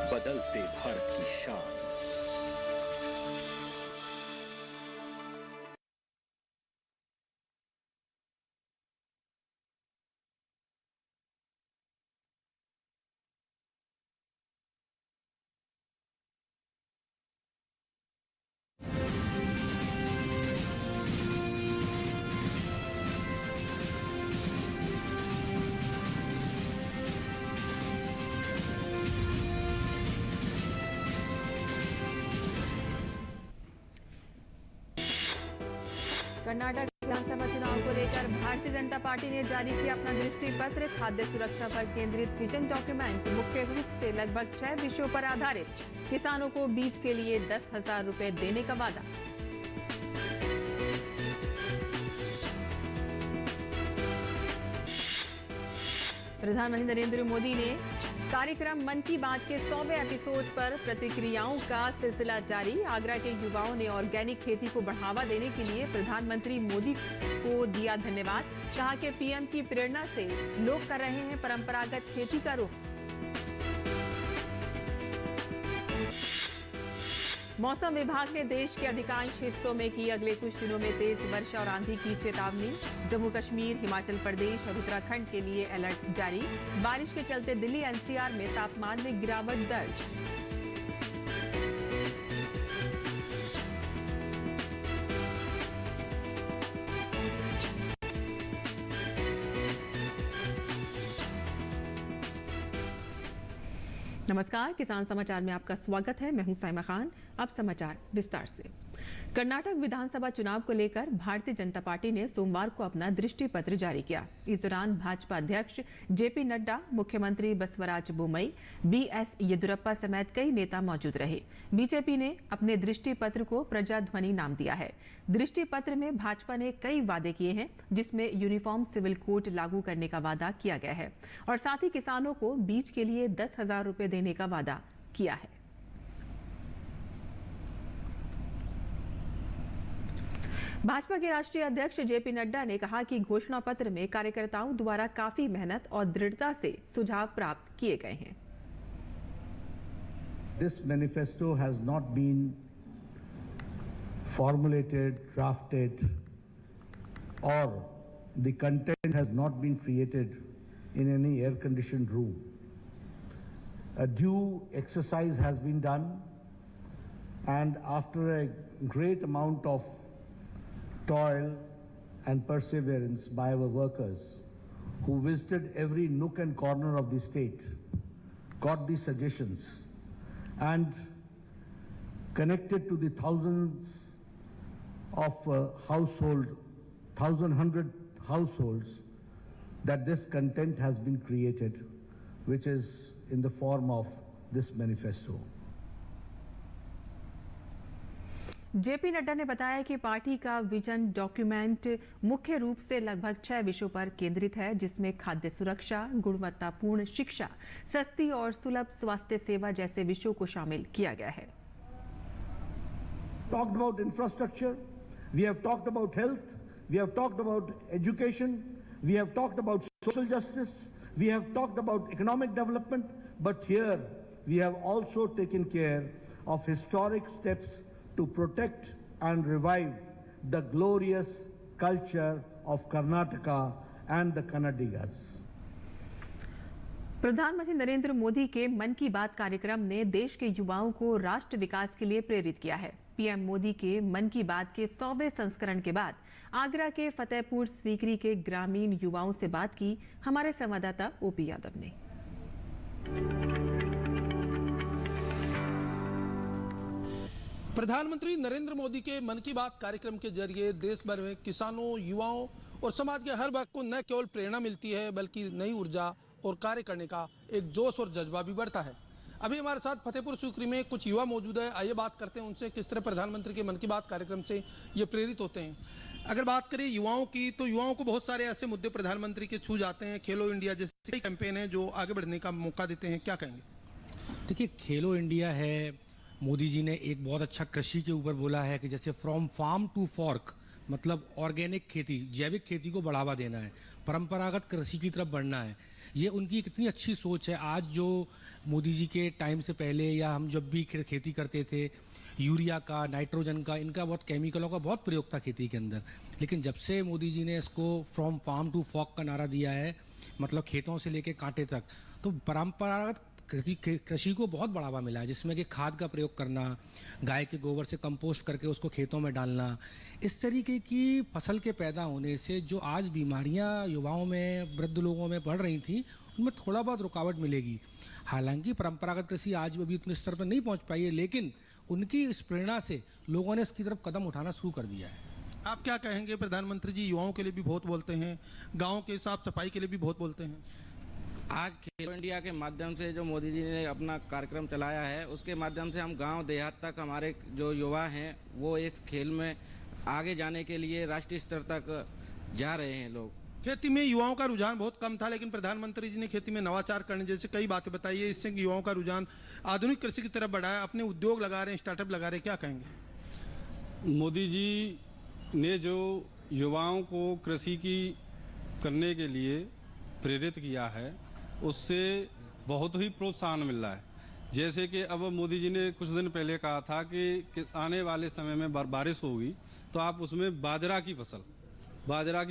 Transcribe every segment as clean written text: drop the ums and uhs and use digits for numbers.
बदलते भारत की शान। कर्नाटक विधानसभा चुनाव को लेकर भारतीय जनता पार्टी ने जारी किया अपना दृष्टि पत्र। खाद्य सुरक्षा पर केंद्रित विजन डॉक्यूमेंट मुख्य रूप से लगभग 6 विषयों पर आधारित। किसानों को बीज के लिए 10,000 रुपए देने का वादा। प्रधानमंत्री नरेंद्र मोदी ने कार्यक्रम मन की बात के 100वें एपिसोड पर प्रतिक्रियाओं का सिलसिला जारी। आगरा के युवाओं ने ऑर्गेनिक खेती को बढ़ावा देने के लिए प्रधानमंत्री मोदी को दिया धन्यवाद। कहा कि पीएम की प्रेरणा से लोग कर रहे हैं परंपरागत खेती का रुख। मौसम विभाग ने देश के अधिकांश हिस्सों में की अगले कुछ दिनों में तेज वर्षा और आंधी की चेतावनी। जम्मू कश्मीर, हिमाचल प्रदेश और उत्तराखंड के लिए अलर्ट जारी। बारिश के चलते दिल्ली एनसीआर में तापमान में गिरावट दर्ज। नमस्कार, किसान समाचार में आपका स्वागत है। मैं हूं साइमा खान। अब समाचार विस्तार से। कर्नाटक विधानसभा चुनाव को लेकर भारतीय जनता पार्टी ने सोमवार को अपना दृष्टि पत्र जारी किया। इस दौरान भाजपा अध्यक्ष जेपी नड्डा, मुख्यमंत्री बसवराज बोम्मई, बीएस येदियुरप्पा समेत कई नेता मौजूद रहे। बीजेपी ने अपने दृष्टि पत्र को प्रजाध्वनि नाम दिया है। दृष्टि पत्र में भाजपा ने कई वादे किए हैं, जिसमें यूनिफॉर्म सिविल कोड लागू करने का वादा किया गया है और साथ ही किसानों को बीज के लिए 10,000 रुपए देने का वादा किया है। भाजपा के राष्ट्रीय अध्यक्ष जेपी नड्डा ने कहा कि घोषणा पत्र में कार्यकर्ताओं द्वारा काफी मेहनत और दृढ़ता से सुझाव प्राप्त किए गए हैं। This manifesto has not been formulated, drafted, or the content has not been created in any air-conditioned room. A due exercise has been done, and after a great amount of toil and perseverance by our workers who visited every nook and corner of the state, got the suggestions and connected to the thousands of hundred households that this content has been created, which is in the form of this manifesto. JP Nadda ने बताया कि party का vision document मुख्य रूप से लगभग 6 विषयों पर केंद्रित है, जिसमें खाद्य सुरक्षा, गुणवत्तापूर्ण शिक्षा, सस्ती और सुलभ स्वास्थ्य सेवा जैसे विषयों को शामिल किया गया है। Talked about infrastructure, we have talked about health, we have talked about education, we have talked about social justice, we have talked about economic development, but here we have also taken care of historic steps to protect and revive the glorious culture of Karnataka and the Kannadigas. प्रधानमंत्री नरेंद्र मोदी के मन की बात कार्यक्रम ने देश के युवाओं को राष्ट्र विकास के लिए प्रेरित किया है। पीएम मोदी के मन की बात के 100वें संस्करण के बाद आगरा के फतेहपुर सीकरी के ग्रामीण युवाओं से बात की हमारे संवाददाता ओपी यादव ने। प्रधानमंत्री नरेंद्र मोदी के मन की बात कार्यक्रम के जरिए देश भर में किसानों, युवाओं और समाज के हर वर्ग को न केवल प्रेरणा मिलती है, बल्कि नई ऊर्जा और कार्य करने का एक जोश और जज्बा भी बढ़ता है। अभी हमारे साथ फतेहपुर सीकरी में कुछ युवा मौजूद है। आइए बात करते हैं उनसे, किस तरह प्रधानमंत्री के मन की बात कार्यक्रम से ये प्रेरित होते हैं। अगर बात करें युवाओं की, तो युवाओं को बहुत सारे ऐसे मुद्दे प्रधानमंत्री के छू जाते हैं। खेलो इंडिया जैसे कई कैंपेन है जो आगे बढ़ने का मौका देते हैं, क्या कहेंगे? देखिए, खेलो इंडिया है, मोदी जी ने एक बहुत अच्छा कृषि के ऊपर बोला है कि जैसे फ्रॉम फार्म टू फॉर्क, मतलब ऑर्गेनिक खेती, जैविक खेती को बढ़ावा देना है, परंपरागत कृषि की तरफ बढ़ना है। ये उनकी कितनी अच्छी सोच है। आज जो मोदी जी के टाइम से पहले या हम जब भी खेती करते थे, यूरिया का, नाइट्रोजन का, इनका बहुत केमिकलों का बहुत प्रयोग था खेती के अंदर। लेकिन जब से मोदी जी ने इसको फ्रॉम फार्म टू फॉर्क का नारा दिया है, मतलब खेतों से लेके कांटे तक, तो परंपरागत कृषि को बहुत बढ़ावा मिला है, जिसमें कि खाद का प्रयोग करना, गाय के गोबर से कंपोस्ट करके उसको खेतों में डालना, इस तरीके की फसल के पैदा होने से जो आज बीमारियां युवाओं में, वृद्ध लोगों में बढ़ रही थी, उनमें थोड़ा बहुत रुकावट मिलेगी। हालांकि परंपरागत कृषि आज भी उतने स्तर पर नहीं पहुंच पाई है, लेकिन उनकी इस प्रेरणा से लोगों ने इसकी तरफ कदम उठाना शुरू कर दिया है। आप क्या कहेंगे? प्रधानमंत्री जी युवाओं के लिए भी बहुत बोलते हैं, गाँव के साफ सफाई के लिए भी बहुत बोलते हैं। आज खेलो इंडिया के माध्यम से जो मोदी जी ने अपना कार्यक्रम चलाया है, उसके माध्यम से हम गांव देहात तक हमारे जो युवा हैं वो इस खेल में आगे जाने के लिए राष्ट्रीय स्तर तक जा रहे हैं। लोग खेती में युवाओं का रुझान बहुत कम था, लेकिन प्रधानमंत्री जी ने खेती में नवाचार करने जैसे कई बातें बताई है, इससे युवाओं का रुझान आधुनिक कृषि की तरफ बढ़ा है, अपने उद्योग लगा रहे हैं, स्टार्टअप लगा रहे हैं। क्या कहेंगे? मोदी जी ने जो युवाओं को कृषि की करने के लिए प्रेरित किया है, उससे बहुत ही प्रोत्साहन मिल रहा है। जैसे कि अब मोदी जी ने कुछ दिन पहले कहा था कि आने वाले समय में बारिश होगी तो आप उसमें बाजरा की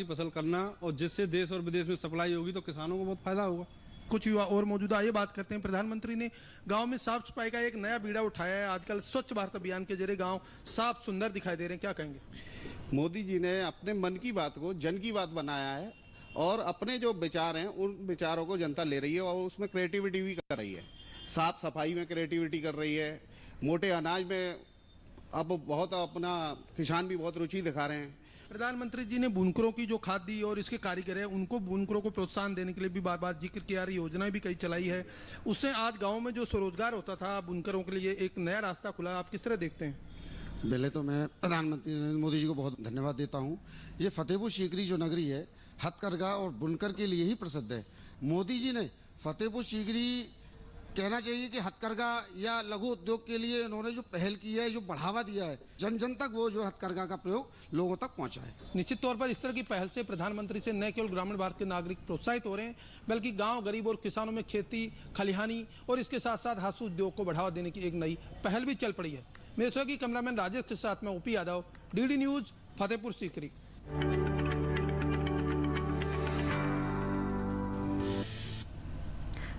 फसल करना, और जिससे देश और विदेश में सप्लाई होगी तो किसानों को बहुत फायदा होगा। कुछ युवा और मौजूदा ये बात करते हैं, प्रधानमंत्री ने गांव में साफ सफाई का एक नया बीड़ा उठाया है। आजकल स्वच्छ भारत अभियान के जरिए गांव साफ सुंदर दिखाई दे रहे हैं। क्या कहेंगे? मोदी जी ने अपने मन की बात को जन की बात बनाया है, और अपने जो विचार हैं उन विचारों को जनता ले रही है, और उसमें क्रिएटिविटी भी कर रही है। साफ सफाई में क्रिएटिविटी कर रही है, मोटे अनाज में अब बहुत अपना किसान भी बहुत रुचि दिखा रहे हैं। प्रधानमंत्री जी ने बुनकरों की जो खाद दी और इसके कारीगर हैं उनको, बुनकरों को प्रोत्साहन देने के लिए भी बार बार जिक्र किया, योजनाएं भी कई चलाई है। उससे आज गाँव में जो स्वरोजगार होता था बुनकरों के लिए एक नया रास्ता खुला। आप किस तरह देखते हैं? पहले तो मैं प्रधानमंत्री नरेंद्र मोदी जी को बहुत धन्यवाद देता हूं। ये फतेहपुर सीकरी जो नगरी है, हथकरघा और बुनकर के लिए ही प्रसिद्ध है। मोदी जी ने फतेहपुर सीकरी, कहना चाहिए कि हथकरघा या लघु उद्योग के लिए इन्होंने जो पहल की है, जो बढ़ावा दिया है, जन जन तक वो जो हथकरघा का प्रयोग लोगों तक पहुंचा है। निश्चित तौर पर इस तरह की पहल से प्रधानमंत्री से न केवल ग्रामीण भारत के नागरिक प्रोत्साहित हो रहे हैं, बल्कि गांव, गरीब और किसानों में खेती, खलिहानी और इसके साथ साथ हास्य उद्योग को बढ़ावा देने की एक नई पहल भी चल पड़ी है। मेरे सहयोगी कैमरामैन राजेश के साथ में OP Yadav, DD news, Fatehpur Sikri.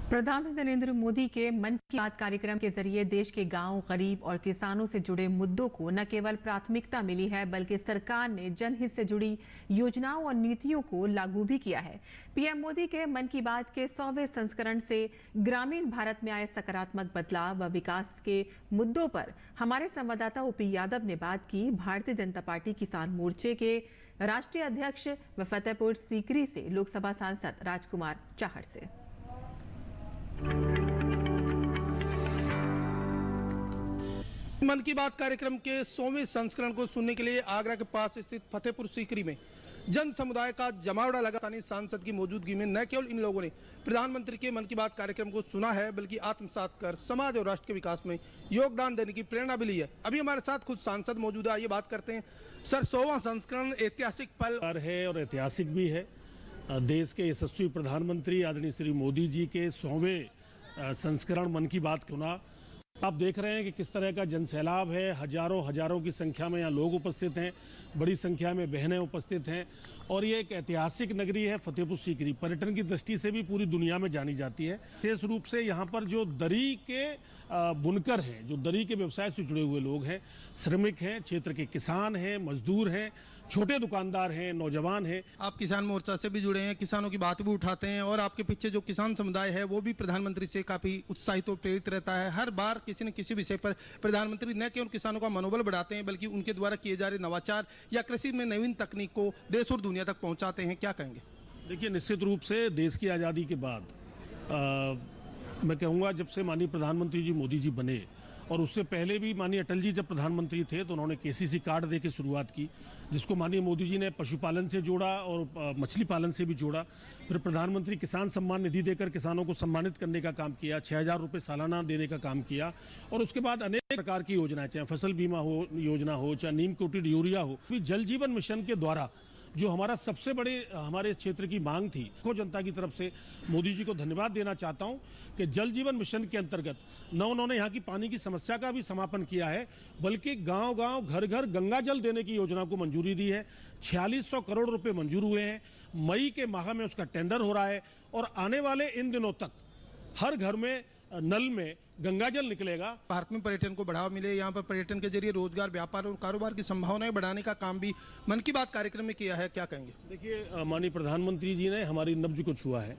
प्रधानमंत्री नरेंद्र मोदी के मन की बात कार्यक्रम के जरिए देश के गांव, गरीब और किसानों से जुड़े मुद्दों को न केवल प्राथमिकता मिली है, बल्कि सरकार ने जनहित से जुड़ी योजनाओं और नीतियों को लागू भी किया है। पीएम मोदी के मन की बात के 100वें संस्करण से ग्रामीण भारत में आए सकारात्मक बदलाव व विकास के मुद्दों पर हमारे संवाददाता ओपी यादव ने बात की भारतीय जनता पार्टी किसान मोर्चे के राष्ट्रीय अध्यक्ष व फतेहपुर सीकरी से लोकसभा सांसद राजकुमार चाहर से। मन की बात कार्यक्रम के 100वें संस्करण को सुनने के लिए आगरा के पास स्थित फतेहपुर सीकरी में जन समुदाय का जमावड़ा लगा। स्थानीय सांसद की मौजूदगी में न केवल इन लोगों ने प्रधानमंत्री के मन की बात कार्यक्रम को सुना है, बल्कि आत्मसात कर समाज और राष्ट्र के विकास में योगदान देने की प्रेरणा भी ली है। अभी हमारे साथ खुद सांसद मौजूद है, आइए बात करते हैं। सर, 100वां संस्करण ऐतिहासिक पल है और ऐतिहासिक भी है। देश के यशस्वी प्रधानमंत्री आदरणीय श्री मोदी जी के 100वें संस्करण मन की बात सुना। आप देख रहे हैं कि किस तरह का जनसैलाब है, हजारों की संख्या में यहाँ लोग उपस्थित हैं, बड़ी संख्या में बहनें उपस्थित हैं, और ये एक ऐतिहासिक नगरी है फतेहपुर सीकरी। पर्यटन की दृष्टि से भी पूरी दुनिया में जानी जाती है। विशेष रूप से यहाँ पर जो दरी के बुनकर हैं, जो दरी के व्यवसाय से जुड़े हुए लोग हैं, श्रमिक हैं, क्षेत्र के किसान हैं, मजदूर हैं, छोटे दुकानदार हैं, नौजवान हैं। आप किसान मोर्चा से भी जुड़े हैं, किसानों की बात भी उठाते हैं, और आपके पीछे जो किसान समुदाय है वो भी प्रधानमंत्री से काफी उत्साहित और प्रेरित रहता है। हर बार किसी न किसी विषय पर प्रधानमंत्री न केवल किसानों का मनोबल बढ़ाते हैं, बल्कि उनके द्वारा किए जा रहे नवाचार या कृषि में नवीन तकनीक को देश और दुनिया तक पहुंचाते हैं। क्या कहेंगे? देखिए, निश्चित रूप से देश की आज़ादी के बाद मैं कहूँगा, जब से माननीय प्रधानमंत्री जी मोदी जी बने, और उससे पहले भी माननीय अटल जी जब प्रधानमंत्री थे तो उन्होंने केसीसी कार्ड देके शुरुआत की, जिसको माननीय मोदी जी ने पशुपालन से जोड़ा और मछली पालन से भी जोड़ा। फिर प्रधानमंत्री किसान सम्मान निधि देकर किसानों को सम्मानित करने का काम किया, 6000 रुपये सालाना देने का काम किया, और उसके बाद अनेक प्रकार की योजनाएं, चाहे फसल बीमा हो योजना हो, चाहे नीम कोटेड यूरिया हो। जल जीवन मिशन के द्वारा जो हमारा सबसे बड़े हमारे क्षेत्र की मांग थी, को जनता की तरफ से मोदी जी को धन्यवाद देना चाहता हूं कि जल जीवन मिशन के अंतर्गत न उन्होंने यहाँ की पानी की समस्या का भी समापन किया है, बल्कि गांव-गांव घर-घर गंगा जल देने की योजना को मंजूरी दी है। 4600 करोड़ रुपए मंजूर हुए हैं। मई के माह में उसका टेंडर हो रहा है और आने वाले इन दिनों तक हर घर में नल में गंगा जल निकलेगा। भारत में पर्यटन को बढ़ावा मिले, यहाँ पर पर्यटन के जरिए रोजगार, व्यापार और कारोबार की संभावनाएं बढ़ाने का काम भी मन की बात कार्यक्रम में किया है, क्या कहेंगे? देखिए, माननीय प्रधानमंत्री जी ने हमारी नब्ज को छुआ है।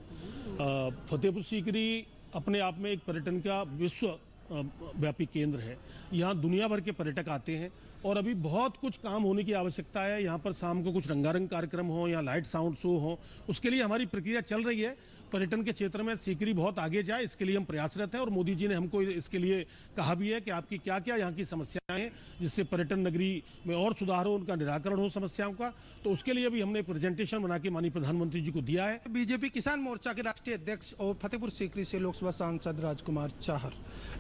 फतेहपुर सीकरी अपने आप में एक पर्यटन का विश्व व्यापी केंद्र है। यहाँ दुनिया भर के पर्यटक आते हैं और अभी बहुत कुछ काम होने की आवश्यकता है। यहाँ पर शाम को कुछ रंगारंग कार्यक्रम हो या लाइट साउंड शो हो, उसके लिए हमारी प्रक्रिया चल रही है। पर्यटन के क्षेत्र में सीकरी बहुत आगे जाए, इसके लिए हम प्रयासरत हैं और मोदी जी ने हमको इसके लिए कहा भी है कि आपकी क्या क्या यहाँ की समस्याएं हैं, जिससे पर्यटन नगरी में और सुधार हो, उनका निराकरण हो समस्याओं का। तो उसके लिए भी हमने प्रेजेंटेशन बना के माननीय प्रधानमंत्री जी को दिया है। बीजेपी किसान मोर्चा के राष्ट्रीय अध्यक्ष और फतेहपुर सीकरी से लोकसभा सांसद राजकुमार चाहर,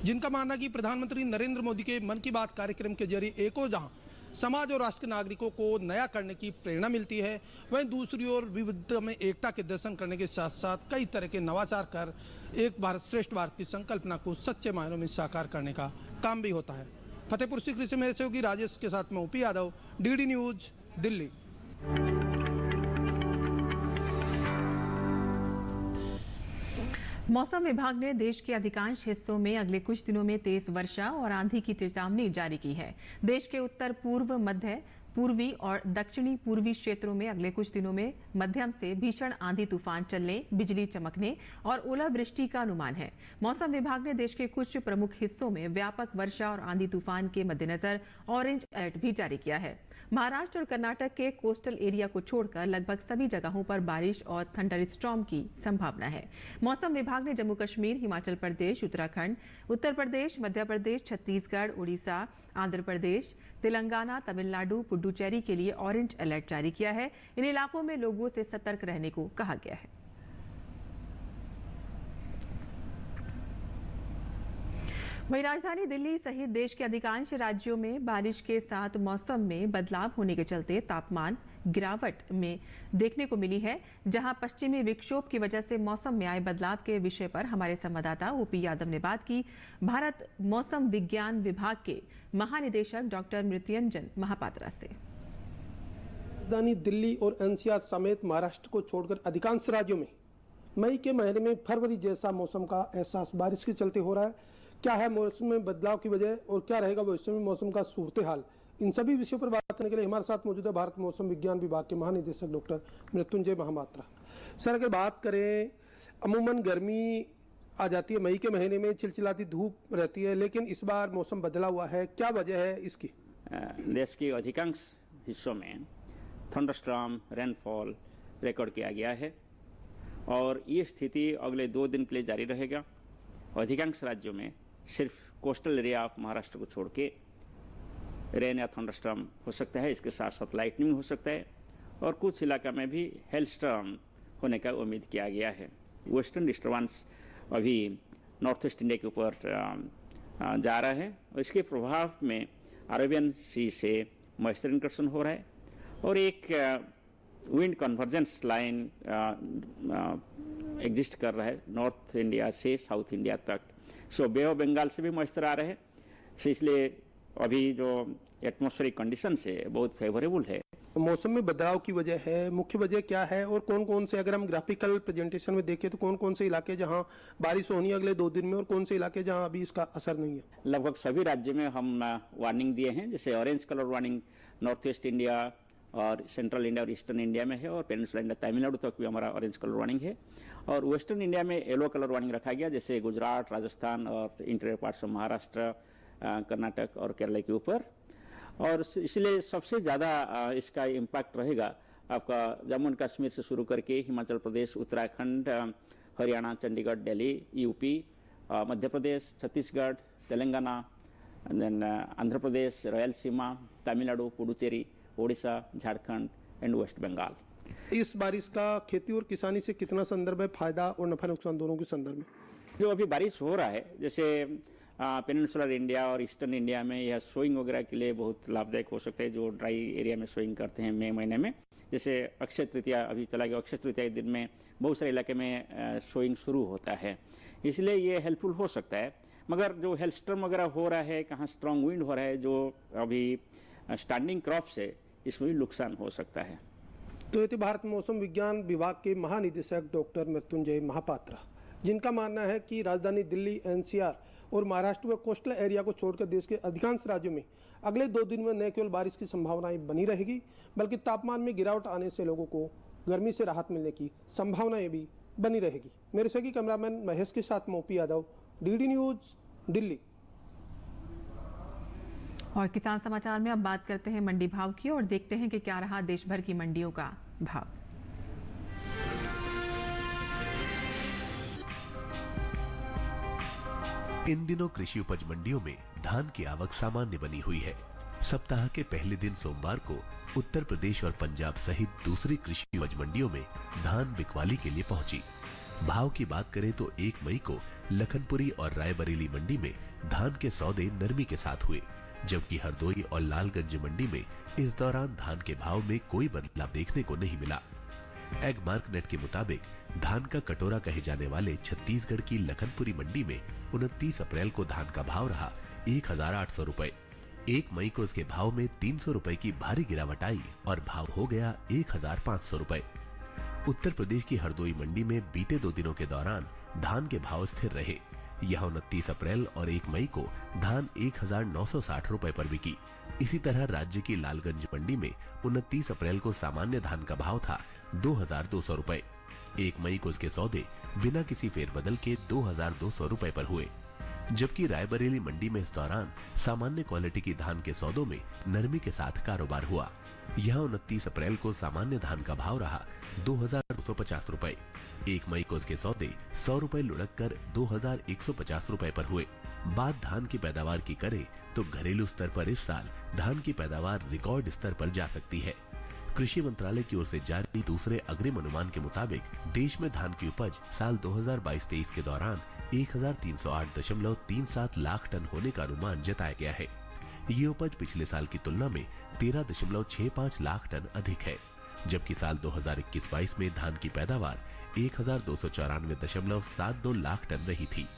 जिनका मानना कि प्रधानमंत्री नरेंद्र मोदी के मन की बात कार्यक्रम के जरिए एको जहां समाज और राष्ट्र के नागरिकों को नया करने की प्रेरणा मिलती है, वहीं दूसरी ओर विविधता में एकता के दर्शन करने के साथ साथ कई तरह के नवाचार कर एक भारत श्रेष्ठ भारत की संकल्पना को सच्चे मायनों में साकार करने का काम भी होता है। फतेहपुर सीकरी से मेरे सहयोगी राजेश के साथ मैं OP Yadav, DD news, Delhi. मौसम विभाग ने देश के अधिकांश हिस्सों में अगले कुछ दिनों में तेज वर्षा और आंधी की चेतावनी जारी की है। देश के उत्तर पूर्व, मध्य पूर्वी और दक्षिणी पूर्वी क्षेत्रों में अगले कुछ दिनों में मध्यम से भीषण आंधी तूफान चलने, बिजली चमकने और ओलावृष्टि का अनुमान है। मौसम विभाग ने देश के कुछ प्रमुख हिस्सों में व्यापक वर्षा और आंधी तूफान के मद्देनजर ऑरेंज अलर्ट भी जारी किया है। महाराष्ट्र और कर्नाटक के कोस्टल एरिया को छोड़कर लगभग सभी जगहों पर बारिश और थंडर स्टॉर्म की संभावना है। मौसम विभाग ने जम्मू कश्मीर, हिमाचल प्रदेश, उत्तराखंड, उत्तर प्रदेश, मध्य प्रदेश, छत्तीसगढ़, उड़ीसा, आंध्र प्रदेश, तेलंगाना, तमिलनाडु, पुडुचेरी के लिए ऑरेंज अलर्ट जारी किया है। इन इलाकों में लोगों से सतर्क रहने को कहा गया है। वहीं राजधानी दिल्ली सहित देश के अधिकांश राज्यों में बारिश के साथ मौसम में बदलाव होने के चलते तापमान गिरावट में देखने को मिली है। जहां पश्चिमी विक्षोभ की वजह से मौसम में आए बदलाव के विषय पर हमारे संवाददाता ओपी यादव ने बात की भारत मौसम विज्ञान विभाग के महानिदेशक डॉक्टर मृत्युंजन महापात्रा से। राजधानी दिल्ली और एनसीआर समेत महाराष्ट्र को छोड़कर अधिकांश राज्यों में मई के महीने में फरवरी जैसा मौसम का एहसास बारिश के चलते हो रहा है। क्या है मौसम में बदलाव की वजह और क्या रहेगा भविष्य में मौसम का सूरत हाल, इन सभी विषयों पर बात करने के लिए हमारे साथ मौजूद है भारत मौसम विज्ञान विभाग के महानिदेशक डॉक्टर मृत्युंजय महापात्रा। सर, अगर बात करें, अमूमन गर्मी आ जाती है मई के महीने में, चिलचिलाती धूप रहती है, लेकिन इस बार मौसम बदला हुआ है, क्या वजह है इसकी? देश के अधिकांश हिस्सों में थंडरस्टॉर्म, रेनफॉल रिकॉर्ड किया गया है और ये स्थिति अगले 2 दिन के लिए जारी रहेगा। अधिकांश राज्यों में सिर्फ कोस्टल एरिया ऑफ महाराष्ट्र को छोड़ के रेन या थंडरस्टॉर्म हो सकता है, इसके साथ साथ लाइटनिंग हो सकता है और कुछ इलाका में भी हेलस्टॉर्म होने का उम्मीद किया गया है। वेस्टर्न डिस्टर्बेंस अभी नॉर्थ ईस्ट इंडिया के ऊपर जा रहा है और इसके प्रभाव में अरेबियन सी से मॉइस्चर इंकर्शन हो रहा है और एक विंड कन्वर्जेंस लाइन एग्जिस्ट कर रहा है नॉर्थ इंडिया से साउथ इंडिया तक। सो बे ऑफ बंगाल से भी मॉइस्चर आ रहे हैं, इसलिए अभी जो एटमॉस्फेरिक कंडीशन है बहुत फेवरेबल है। मौसम में बदलाव की वजह है, मुख्य वजह क्या है और कौन कौन से, अगर हम ग्राफिकल प्रेजेंटेशन में देखें तो कौन कौन से इलाके जहां बारिश होनी है अगले 2 दिन में और कौन से इलाके जहां अभी इसका असर नहीं है? लगभग सभी राज्यों में हम वार्निंग दिए हैं, जैसे orange colour warning north east India और सेंट्रल इंडिया और ईस्टर्न इंडिया में है और पेनिनसुला इंडिया तमिलनाडु तक भी हमारा ऑरेंज कलर वार्निंग है और वेस्टर्न इंडिया में येलो कलर वार्निंग रखा गया, जैसे गुजरात, राजस्थान और interior parts of Maharashtra, Karnataka और केरला के ऊपर। और इसलिए सबसे ज़्यादा इसका इम्पैक्ट रहेगा आपका जम्मू एंड कश्मीर से शुरू करके Himachal Pradesh, Uttarakhand, Haryana, Chandigarh, Delhi, UP, Madhya Pradesh, Chhattisgarh, Telangana, then Andhra Pradesh, Rayalaseema, Tamil Nadu, Puducherry, Odisha, Jharkhand and West Bengal. इस बारिश का खेती और किसानी से कितना संदर्भ है, फायदा और नफा नुकसान दोनों के संदर्भ में? जो अभी बारिश हो रहा है, जैसे पेनिनसुलर इंडिया और ईस्टर्न इंडिया में यह सोइंग वगैरह के लिए बहुत लाभदायक हो सकता है, जो ड्राई एरिया में सोइंग करते हैं मई महीने में, जैसे अक्षय तृतीया अभी चला गया, अक्षय तृतीया के दिन में बहुत सारे इलाके में शोइंग शुरू होता है, इसलिए ये हेल्पफुल हो सकता है। मगर जो हेलस्टॉर्म वगैरह हो रहा है, कहाँ स्ट्रॉन्ग विंड हो रहा है, जो अभी स्टैंडिंग क्रॉप्स है, इसमें भी नुकसान हो सकता है। तो ये थी भारत मौसम विज्ञान विभाग के महानिदेशक डॉक्टर मृत्युंजय महापात्रा, जिनका मानना है कि राजधानी दिल्ली, एनसीआर और महाराष्ट्र व कोस्टल एरिया को छोड़कर देश के अधिकांश राज्यों में अगले 2 दिन में न केवल बारिश की संभावनाएं बनी रहेगी, बल्कि तापमान में गिरावट आने से लोगों को गर्मी से राहत मिलने की संभावनाएं भी बनी रहेगी। मेरे सहयोगी कैमरामैन महेश के साथ मोपी यादव, डीडी न्यूज, दिल्ली। और किसान समाचार में अब बात करते हैं मंडी भाव की और देखते हैं कि क्या रहा देश भर की मंडियों का भाव। इन दिनों कृषि उपज मंडियों में धान की आवक सामान्य बनी हुई है। सप्ताह के पहले दिन सोमवार को उत्तर प्रदेश और पंजाब सहित दूसरी कृषि उपज मंडियों में धान बिकवाली के लिए पहुंची। भाव की बात करें तो 1 मई को लखनपुरी और रायबरेली मंडी में धान के सौदे नरमी के साथ हुए, जबकि हरदोई और लालगंज मंडी में इस दौरान धान के भाव में कोई बदलाव देखने को नहीं मिला। एग मार्क नेट के मुताबिक धान का कटोरा कहे जाने वाले छत्तीसगढ़ की लखनपुरी मंडी में 29 अप्रैल को धान का भाव रहा 1800 रुपए। 1 मई को इसके भाव में 300 रुपए की भारी गिरावट आई और भाव हो गया 1500 रुपए। उत्तर प्रदेश की हरदोई मंडी में बीते 2 दिनों के दौरान धान के भाव स्थिर रहे। यहाँ 29 अप्रैल और 1 मई को धान 1960 रुपए पर बिकी। इसी तरह राज्य की लालगंज मंडी में 29 अप्रैल को सामान्य धान का भाव था 2200 रुपए। 1 मई को इसके सौदे बिना किसी फेरबदल के 2200 रुपए पर हुए, जबकि रायबरेली मंडी में इस दौरान सामान्य क्वालिटी की धान के सौदों में नरमी के साथ कारोबार हुआ। यहाँ 29 अप्रैल को सामान्य धान का भाव रहा 2250 रुपए। 1 मई को इसके सौदे 100 रुपए लुढ़क कर 2150 रुपए पर हुए। बात धान की पैदावार की करें तो घरेलू स्तर पर इस साल धान की पैदावार रिकॉर्ड स्तर पर जा सकती है। कृषि मंत्रालय की ओर से जारी दूसरे अग्रिम अनुमान के मुताबिक देश में धान की उपज साल 2022-23 के दौरान 1308.37 लाख टन होने का अनुमान जताया गया है। ये उपज पिछले साल की तुलना में 13.65 लाख टन अधिक है, जबकि साल 2021-22 में धान की पैदावार 1294.72 लाख टन रही थी।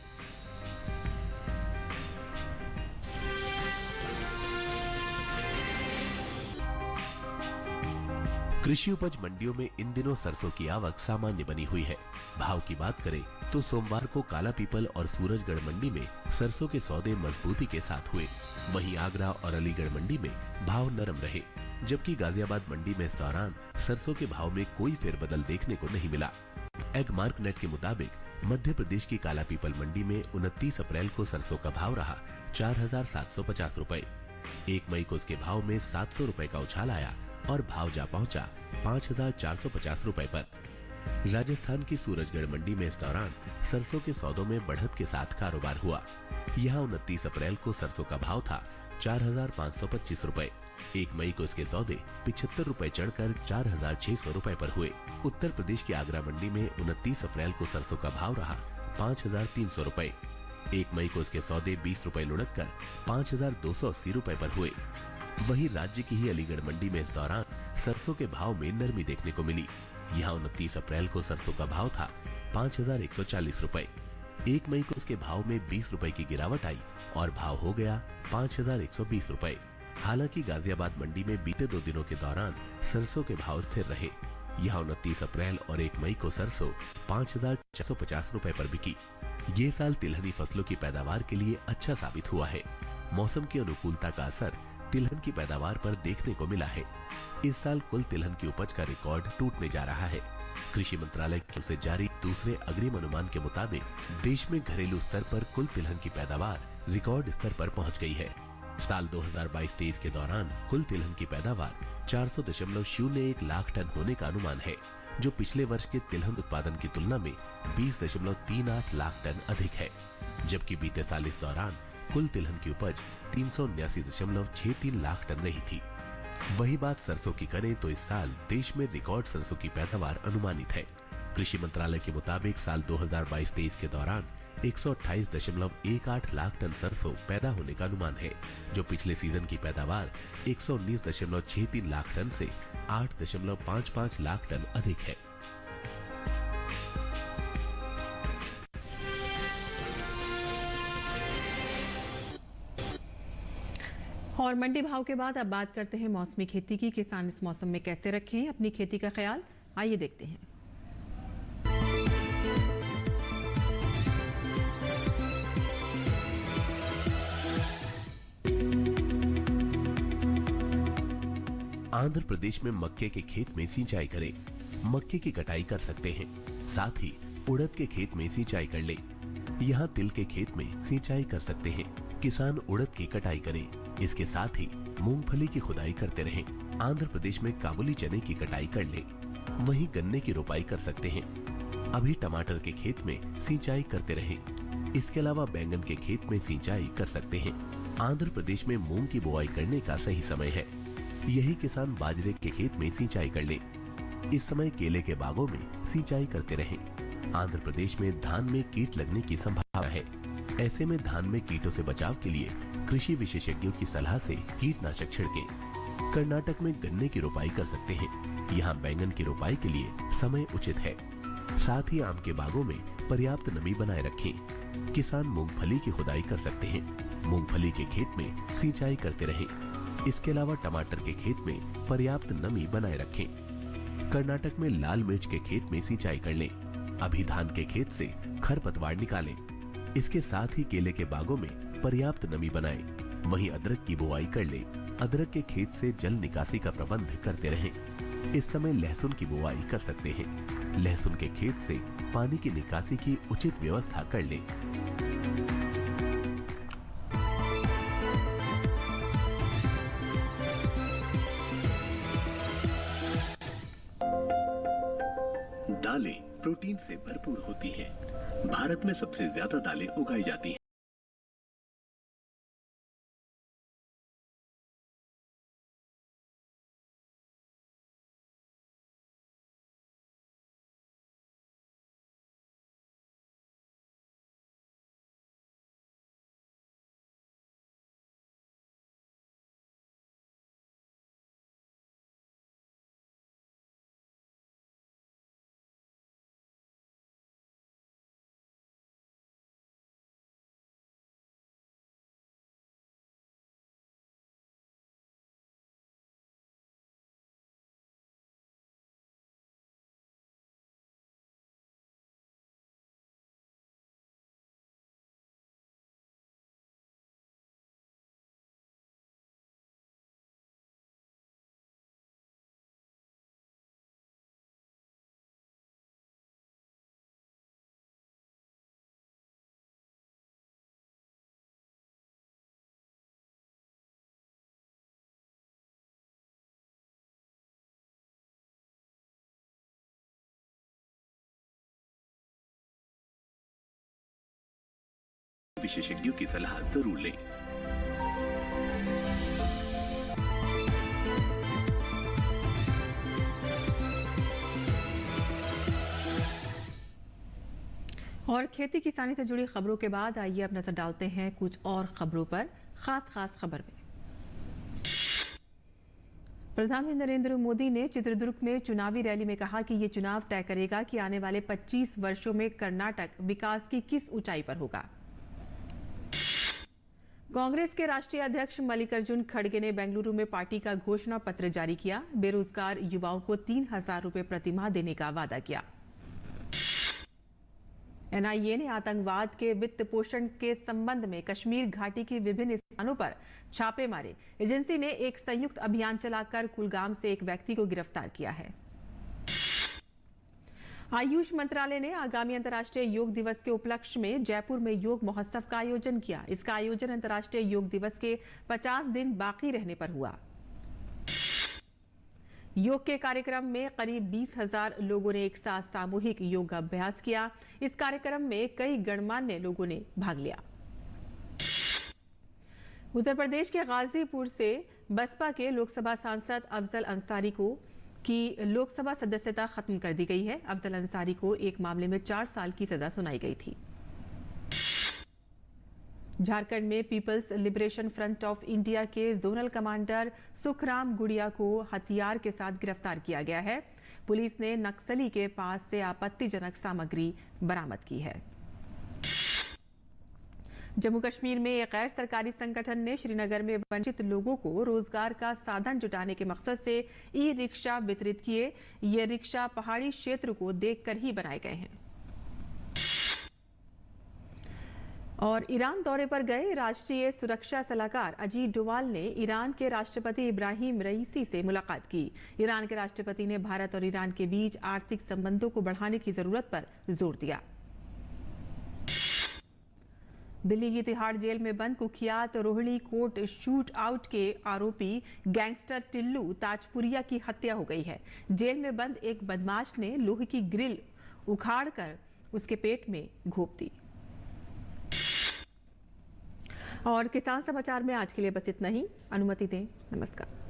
कृषि उपज मंडियों में इन दिनों सरसों की आवक सामान्य बनी हुई है। भाव की बात करें तो सोमवार को काला पीपल और सूरजगढ़ मंडी में सरसों के सौदे मजबूती के साथ हुए। वहीं आगरा और अलीगढ़ मंडी में भाव नरम रहे, जबकि गाजियाबाद मंडी में इस दौरान सरसों के भाव में कोई फेरबदल देखने को नहीं मिला। एग मार्क नेट के मुताबिक मध्य प्रदेश की काला पीपल मंडी में 29 अप्रैल को सरसों का भाव रहा 4750 रुपए। 1 मई को इसके भाव में 700 रुपए का उछाल आया और भाव जा पहुंचा 5450 रुपए पर। राजस्थान की सूरजगढ़ मंडी में इस दौरान सरसों के सौदों में बढ़त के साथ कारोबार हुआ। यहाँ 29 अप्रैल को सरसों का भाव था 4525 रुपए। 1 मई को इसके सौदे 75 रुपए चढ़कर 4600 रुपए पर हुए। उत्तर प्रदेश की आगरा मंडी में 29 अप्रैल को सरसों का भाव रहा 5300 रुपए। 1 मई को इसके सौदे 20 रुपए लुढ़क कर 5280 रुपए पर हुए। वहीं राज्य की ही अलीगढ़ मंडी में इस दौरान सरसों के भाव में नरमी देखने को मिली। यहाँ 29 अप्रैल को सरसों का भाव था 5140 रुपए। 1 मई को इसके भाव में 20 रुपए की गिरावट आई और भाव हो गया 5120 रुपए। हालांकि गाजियाबाद मंडी में बीते 2 दिनों के दौरान सरसों के भाव स्थिर रहे। यहाँ 29 अप्रैल और 1 मई को सरसों 5650 रुपए पर बिकी। ये साल तिलहनी फसलों की पैदावार के लिए अच्छा साबित हुआ है। मौसम की अनुकूलता का असर तिलहन की पैदावार पर देखने को मिला है। इस साल कुल तिलहन की उपज का रिकॉर्ड टूटने जा रहा है। कृषि मंत्रालय की ओर से जारी दूसरे अग्रिम अनुमान के मुताबिक देश में घरेलू स्तर पर कुल तिलहन की पैदावार रिकॉर्ड स्तर पर पहुंच गई है। साल 2022-23 के दौरान कुल तिलहन की पैदावार 400.01 लाख टन होने का अनुमान है, जो पिछले वर्ष के तिलहन उत्पादन की तुलना में 20.38 लाख टन अधिक है। जबकि बीते साल इस दौरान कुल तिलहन की उपज 379.63 लाख टन रही थी। वही बात सरसों की करें तो इस साल देश में रिकॉर्ड सरसों की पैदावार अनुमानित है। कृषि मंत्रालय के मुताबिक साल 2022-23 के दौरान 128.18 लाख टन सरसों पैदा होने का अनुमान है, जो पिछले सीजन की पैदावार 119.63 लाख टन से 8.55 लाख टन अधिक है। और मंडी भाव के बाद अब बात करते हैं मौसमी खेती की। किसान इस मौसम में कैसे रखें अपनी खेती का ख्याल, आइए देखते हैं। आंध्र प्रदेश में मक्के के खेत में सिंचाई करें। मक्के की कटाई कर सकते हैं, साथ ही उड़द के खेत में सिंचाई कर ले। यहाँ तिल के खेत में सिंचाई कर सकते हैं। किसान उड़द की कटाई करें, इसके साथ ही मूंगफली की खुदाई करते रहें। आंध्र प्रदेश में काबुली चने की कटाई कर ले, वहीं गन्ने की रोपाई कर सकते हैं। अभी टमाटर के खेत में सिंचाई करते रहें। इसके अलावा बैंगन के खेत में सिंचाई कर सकते हैं। आंध्र प्रदेश में मूंग की बुआई करने का सही समय है। यही किसान बाजरे के खेत में सिंचाई कर ले। इस समय केले के बागों में सिंचाई करते रहें। आंध्र प्रदेश में धान में कीट लगने की संभावना है। ऐसे में धान में कीटों से बचाव के लिए कृषि विशेषज्ञों की सलाह से कीटनाशक छिड़कें। कर्नाटक में गन्ने की रोपाई कर सकते हैं। यहाँ बैंगन की रोपाई के लिए समय उचित है। साथ ही आम के बागों में पर्याप्त नमी बनाए रखें। किसान मूंगफली की खुदाई कर सकते हैं। मूंगफली के खेत में सिंचाई करते रहें। इसके अलावा टमाटर के खेत में पर्याप्त नमी बनाए रखें। कर्नाटक में लाल मिर्च के खेत में सिंचाई कर लें। अभी धान के खेत से खरपतवार निकालें। इसके साथ ही केले के बागों में पर्याप्त नमी बनाएं। वहीं अदरक की बुआई कर ले। अदरक के खेत से जल निकासी का प्रबंध करते रहें। इस समय लहसुन की बुआई कर सकते हैं। लहसुन के खेत से पानी की निकासी की उचित व्यवस्था कर लें। दालें प्रोटीन से भरपूर होती हैं। भारत में सबसे ज्यादा दालें उगाई जाती हैं। विशेषज्ञों की सलाह जरूर लें। और खेती किसानी से जुड़ी खबरों के बाद आइए अब नजर डालते हैं कुछ और खबरों पर। खास खबर में प्रधानमंत्री नरेंद्र मोदी ने चित्रदुर्ग में चुनावी रैली में कहा कि ये चुनाव तय करेगा कि आने वाले 25 वर्षों में कर्नाटक विकास की किस ऊंचाई पर होगा। कांग्रेस के राष्ट्रीय अध्यक्ष मल्लिकार्जुन खड़गे ने बेंगलुरु में पार्टी का घोषणा पत्र जारी किया। बेरोजगार युवाओं को 3,000 रुपए प्रतिमाह देने का वादा किया। एनआईए ने आतंकवाद के वित्त पोषण के संबंध में कश्मीर घाटी के विभिन्न स्थानों पर छापे मारे। एजेंसी ने एक संयुक्त अभियान चलाकर कुलगाम से एक व्यक्ति को गिरफ्तार किया है। आयुष मंत्रालय ने आगामी अंतर्राष्ट्रीय योग दिवस के उपलक्ष्य में जयपुर में योग महोत्सव का आयोजन किया। इसका आयोजन अंतर्राष्ट्रीय योग दिवस के 50 दिन बाकी रहने पर हुआ। योग के कार्यक्रम में करीब 20,000 लोगों ने एक साथ सामूहिक योग अभ्यास किया। इस कार्यक्रम में कई गणमान्य लोगों ने भाग लिया। उत्तर प्रदेश के गाजीपुर से बसपा के लोकसभा सांसद अफजल अंसारी की लोकसभा सदस्यता खत्म कर दी गई है। अफजल अंसारी को एक मामले में 4 साल की सजा सुनाई गई थी। झारखंड में People's Liberation Front of India के जोनल कमांडर सुखराम गुड़िया को हथियार के साथ गिरफ्तार किया गया है। पुलिस ने नक्सली के पास से आपत्तिजनक सामग्री बरामद की है। जम्मू कश्मीर में एक गैर सरकारी संगठन ने श्रीनगर में वंचित लोगों को रोजगार का साधन जुटाने के मकसद से ई रिक्शा वितरित किए। ये रिक्शा पहाड़ी क्षेत्र को देखकर ही बनाए गए हैं। और ईरान दौरे पर गए राष्ट्रीय सुरक्षा सलाहकार अजीत डोवाल ने ईरान के राष्ट्रपति इब्राहिम रईसी से मुलाकात की। ईरान के राष्ट्रपति ने भारत और ईरान के बीच आर्थिक संबंधों को बढ़ाने की जरूरत पर जोर दिया। दिल्ली की तिहाड़ जेल में बंद कुख्यात रोहिणी कोट शूट आउट के आरोपी गैंगस्टर टिल्लू ताजपुरिया की हत्या हो गई है। जेल में बंद एक बदमाश ने लोहे की ग्रिल उखाड़कर उसके पेट में घोंप दी। और किसान समाचार में आज के लिए बस इतना ही। अनुमति दें। नमस्कार।